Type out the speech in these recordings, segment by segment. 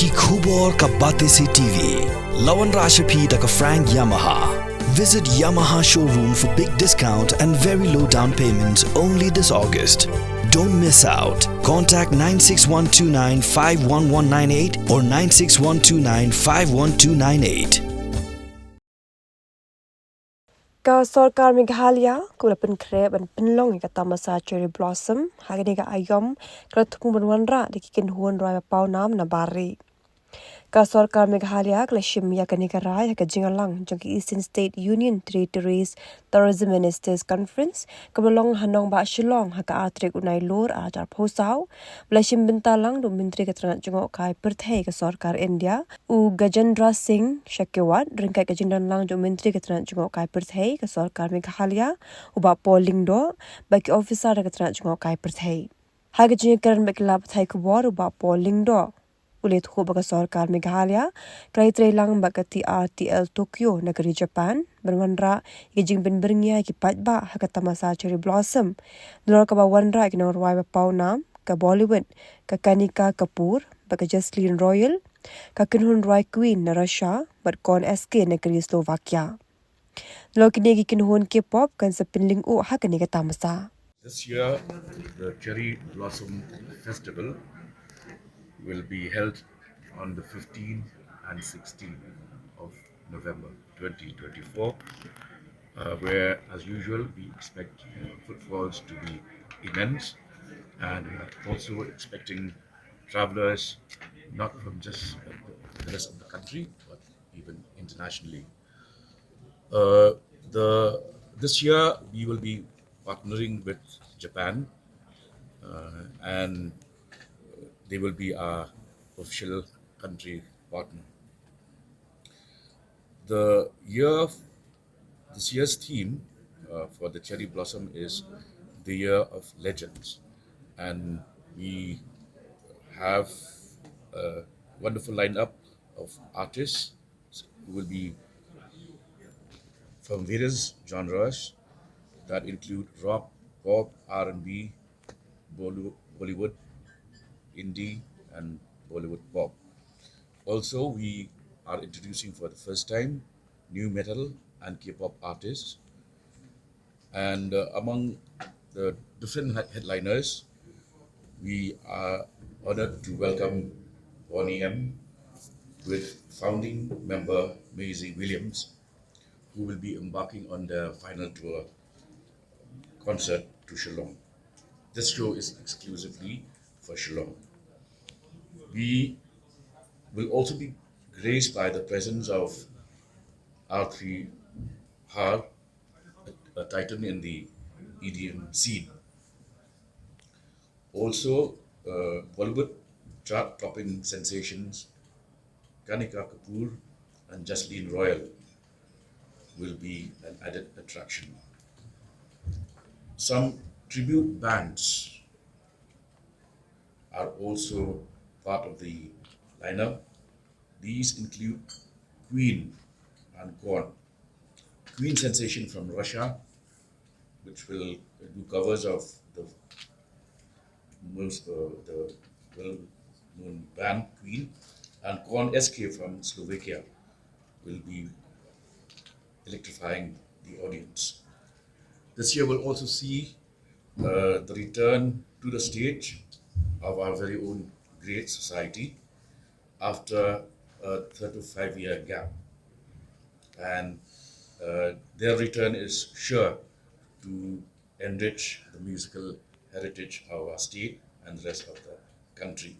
Ki khubor ka bate se TV. Lawan Rashapi taka Frank Yamaha. Visit Yamaha showroom for big discount and very low down payments only this August. Don't miss out. Contact 96129 51198 or 96129 51298. Ka Sarkar Meghalaya kulapan kreb an Pynlynguh ka Tamasa cherry blossom hagani ka ayom kratung banwanra dikikin huan roi pau nam na bari. Ka Sarkar Meghalaya klashim ya kanikarai ka jingalang jong Eastern State Union Territories Tourism Ministers Conference kabalong hanong ba Shillong haka atrik unai lor ajar posau blashim bintalang do menteri katrangat jongok kai perthai ka Sarkar India u Gajendra Singh Shakewat ringkai ka jindalang jong menteri katrangat jongok kai perthai ka Sarkar Meghalaya u ba Pynlynguh baki officer katrangat jongok kai perthai haga jingaran bakla perthai ku war u ba Pynlynguh ulit ho baga Sarkar Meghalaya krai lang bagati RTL Tokyo negeri Japan berwanra iging benbernya ki patba haka Tamasa cherry blossom lor ka ba wanra ki norwai ba paunam ka Bollywood ka Kanika Kapoor baga Jocelyn Royal ka kinhun Roy Queen na Russia bat Korn SK negeri Slovakia lor kini ki kinhun K-pop kan sa Pynlynguh haka ni ka Tamasa. This year, the Cherry Blossom Festival will be held on the 15th and 16th of November 2024, where, as usual, we expect footfalls to be immense, and we are also expecting travelers not from just the rest of the country, but even internationally. This year we will be partnering with Japan, and they will be our official country partner. This year's theme for the Cherry Blossom is the Year of Legends, and we have a wonderful lineup of artists who will be from various genres that include rock, pop, R&B, Bollywood, indie, and Bollywood pop. Also, we are introducing for the first time new metal and K-pop artists. And among the different headliners, we are honored to welcome Bonnie M with founding member Maisie Williams, who will be embarking on their final tour concert to Shillong. This show is exclusively for Shillong. We will also be graced by the presence of R3 Har, a titan in the EDM scene. Also, Bollywood chart-topping sensations Kanika Kapoor and Jocelyn Royal will be an added attraction. Some tribute bands are also part of the lineup. These include Queen and Korn. Queen sensation from Russia, which will do covers of the well-known band Queen, and Korn SK from Slovakia will be electrifying the audience. This year will also see the return to the stage of our very own Great Society after a 35-year gap. And their return is sure to enrich the musical heritage of our state and the rest of the country.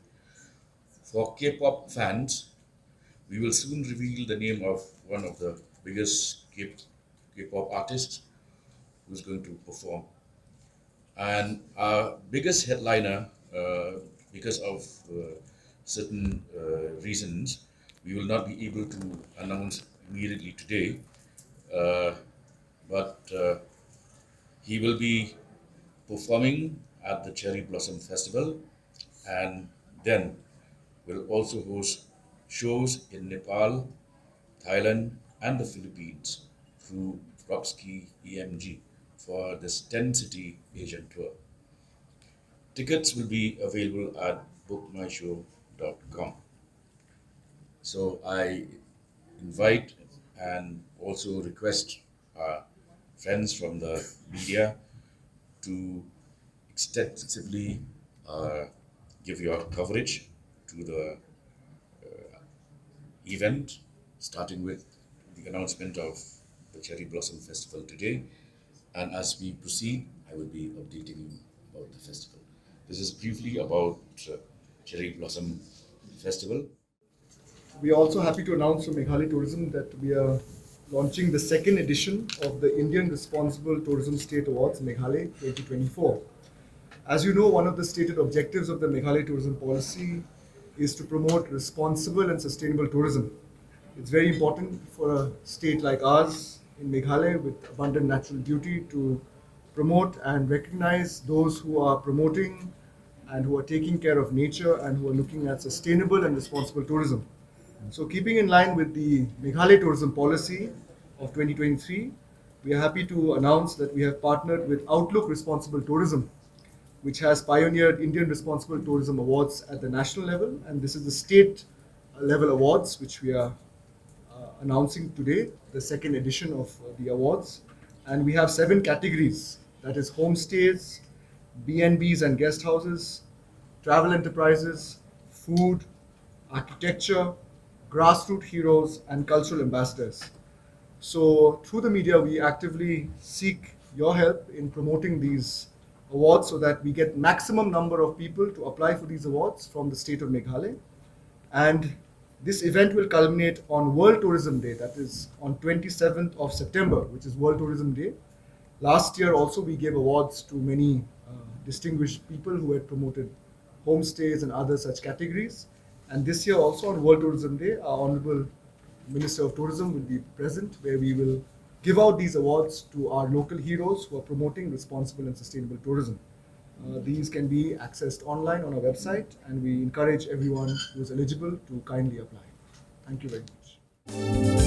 For K-pop fans, we will soon reveal the name of one of the biggest K-pop artists who's going to perform. And our biggest headliner, because of certain reasons, we will not be able to announce immediately today, but he will be performing at the Cherry Blossom Festival, and then will also host shows in Nepal, Thailand, and the Philippines through Rockski EMG for this 10-city Asian tour. Tickets will be available at bookmyshow.com. So I invite and also request our friends from the media to extensively give your coverage to the event, starting with the announcement of the Cherry Blossom Festival today. And as we proceed, I will be updating you about the festival. This is briefly about Cherry Blossom Festival. We are also happy to announce from Meghalaya Tourism that we are launching the second edition of the Indian Responsible Tourism State Awards Meghalaya 2024. As you know, one of the stated objectives of the Meghalaya tourism policy is to promote responsible and sustainable tourism. It's very important for a state like ours in Meghalaya with abundant natural beauty to promote and recognize those who are promoting and who are taking care of nature and who are looking at sustainable and responsible tourism. So keeping in line with the Meghalaya tourism policy of 2023, we are happy to announce that we have partnered with Outlook Responsible Tourism, which has pioneered Indian Responsible Tourism Awards at the national level, and this is the state level awards which we are announcing today, the second edition of the awards. And we have 7 categories, that is homestays, B&Bs and guest houses, travel enterprises, food, architecture, grassroots heroes, and cultural ambassadors. So through the media, we actively seek your help in promoting these awards so that we get maximum number of people to apply for these awards from the state of Meghalaya. And this event will culminate on World Tourism Day, that is on 27th of September, which is World Tourism Day. Last year also we gave awards to many distinguished people who had promoted homestays and other such categories. And this year also on World Tourism Day, our Honorable Minister of Tourism will be present, where we will give out these awards to our local heroes who are promoting responsible and sustainable tourism. These can be accessed online on our website, and we encourage everyone who is eligible to kindly apply. Thank you very much.